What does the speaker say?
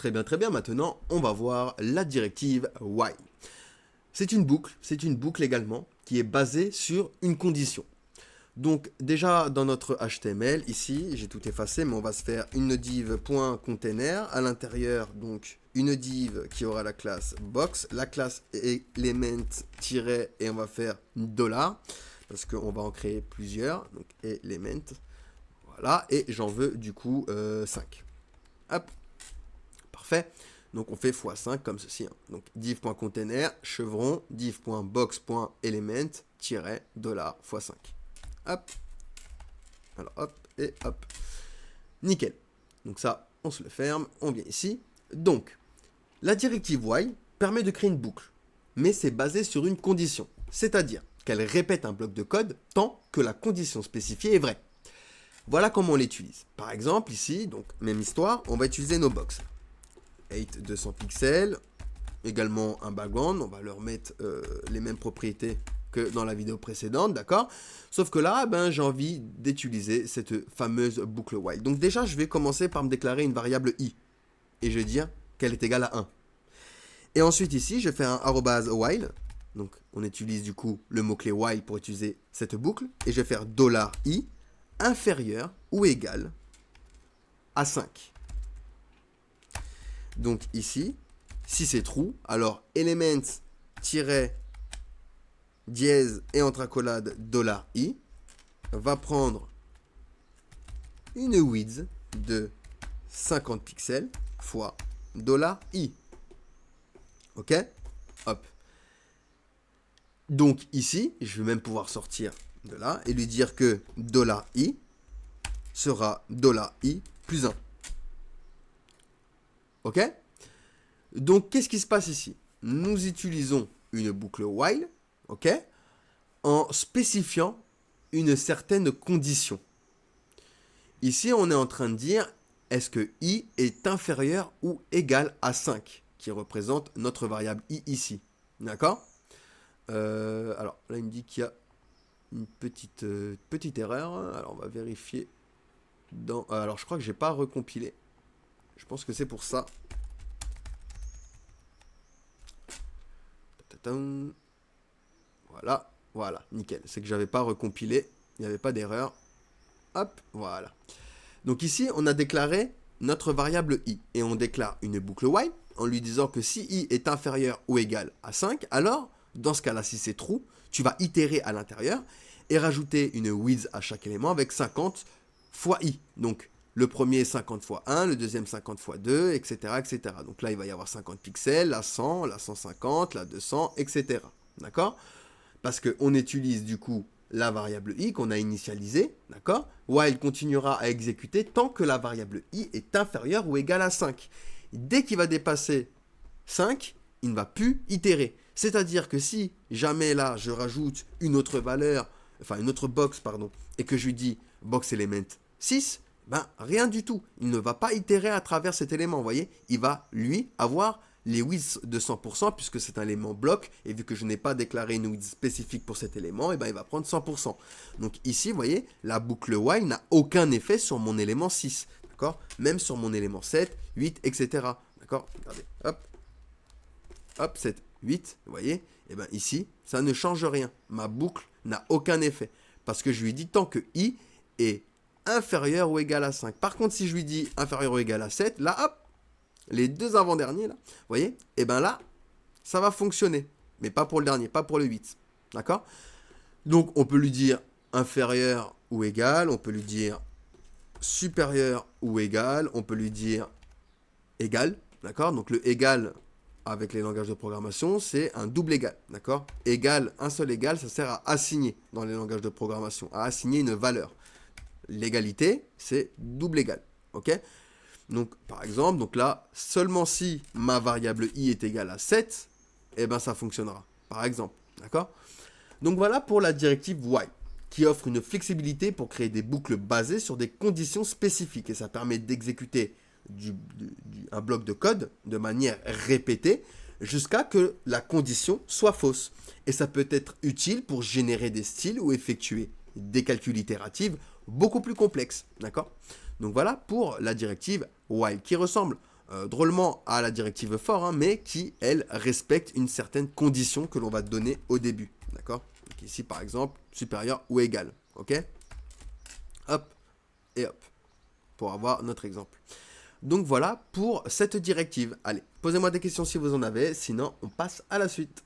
Très bien, très bien. Maintenant, on va voir la directive while. C'est une boucle également qui est basée sur une condition. Donc déjà dans notre HTML, ici, j'ai tout effacé, mais on va se faire une div.container, à l'intérieur, donc une div qui aura la classe box, la classe element et on va faire $, parce qu'on va en créer plusieurs, donc element, voilà, et j'en veux du coup 5. Hop, parfait. Donc on fait x5 comme ceci. Donc div.container, chevron, div.box.element, $x5. Hop. Alors hop et hop. Nickel. Donc ça, on se le ferme, on vient ici. Donc, la directive while permet de créer une boucle, mais c'est basé sur une condition. C'est-à-dire qu'elle répète un bloc de code tant que la condition spécifiée est vraie. Voilà comment on l'utilise. Par exemple, ici, donc même histoire, on va utiliser nos box. 8 200 pixels, également un background, on va leur mettre les mêmes propriétés que dans la vidéo précédente, d'accord? Sauf que là, j'ai envie d'utiliser cette fameuse boucle while. Donc déjà, je vais commencer par me déclarer une variable i, et je vais dire qu'elle est égale à 1. Et ensuite ici, je fais un @while, donc on utilise du coup le mot-clé while pour utiliser cette boucle, et je vais faire $i inférieur ou égal à 5. Donc ici, si c'est true, alors element dièse et entre accolades $i va prendre une width de 50 pixels fois $i. Ok? Hop. Donc ici, je vais même pouvoir sortir de là et lui dire que $i sera $i plus 1. Ok? Donc, qu'est-ce qui se passe ici? Nous utilisons une boucle while, ok, en spécifiant une certaine condition. Ici, on est en train de dire, est-ce que i est inférieur ou égal à 5, qui représente notre variable i ici. D'accord? Alors, là, il me dit qu'il y a une petite erreur. Alors, on va vérifier. Alors, je crois que je n'ai pas recompilé. Je pense que c'est pour ça. Voilà, nickel. C'est que j'avais pas recompilé, il n'y avait pas d'erreur. Hop, voilà. Donc ici, on a déclaré notre variable i. Et on déclare une boucle while en lui disant que si i est inférieur ou égal à 5, alors, dans ce cas-là, si c'est true, tu vas itérer à l'intérieur et rajouter une width à chaque élément avec 50 fois i. Donc, le premier 50 fois 1, le deuxième 50 fois 2, etc., etc. Donc là, il va y avoir 50 pixels, la 100, la 150, la 200, etc. D'accord? Parce qu'on utilise du coup la variable i qu'on a initialisée, d'accord? While continuera à exécuter tant que la variable i est inférieure ou égale à 5. Dès qu'il va dépasser 5, il ne va plus itérer. C'est-à-dire que si jamais là, je rajoute une autre valeur, enfin une autre box, pardon, et que je lui dis box element 6, rien du tout. Il ne va pas itérer à travers cet élément, vous voyez? Il va, lui, avoir les widths de 100%, puisque c'est un élément bloc, et vu que je n'ai pas déclaré une width spécifique pour cet élément, il va prendre 100%. Donc ici, vous voyez, la boucle while n'a aucun effet sur mon élément 6, d'accord? Même sur mon élément 7, 8, etc. D'accord? Regardez, hop, 7, 8, vous voyez? Et ici, ça ne change rien. Ma boucle n'a aucun effet, parce que je lui dis tant que i est inférieur ou égal à 5. Par contre, si je lui dis inférieur ou égal à 7, là, hop, les deux avant-derniers, là, vous voyez, là, ça va fonctionner. Mais pas pour le dernier, pas pour le 8. D'accord? Donc, on peut lui dire inférieur ou égal, on peut lui dire supérieur ou égal, on peut lui dire égal. D'accord? Donc, le égal, avec les langages de programmation, c'est un double égal. D'accord? Égal, un seul égal, ça sert à assigner dans les langages de programmation, à assigner une valeur. L'égalité, c'est double égal. Ok? Donc, par exemple, donc là, seulement si ma variable i est égale à 7, ça fonctionnera. Par exemple. D'accord? Donc, voilà pour la directive while, qui offre une flexibilité pour créer des boucles basées sur des conditions spécifiques. Et ça permet d'exécuter un bloc de code de manière répétée jusqu'à que la condition soit fausse. Et ça peut être utile pour générer des styles ou effectuer des calculs itératifs beaucoup plus complexes. D'accord? Donc voilà pour la directive while qui ressemble drôlement à la directive for, hein, mais qui, elle, respecte une certaine condition que l'on va donner au début. D'accord? Donc ici, par exemple, supérieur ou égal. Ok? Hop, et hop, pour avoir notre exemple. Donc voilà pour cette directive. Allez, posez-moi des questions si vous en avez, sinon on passe à la suite.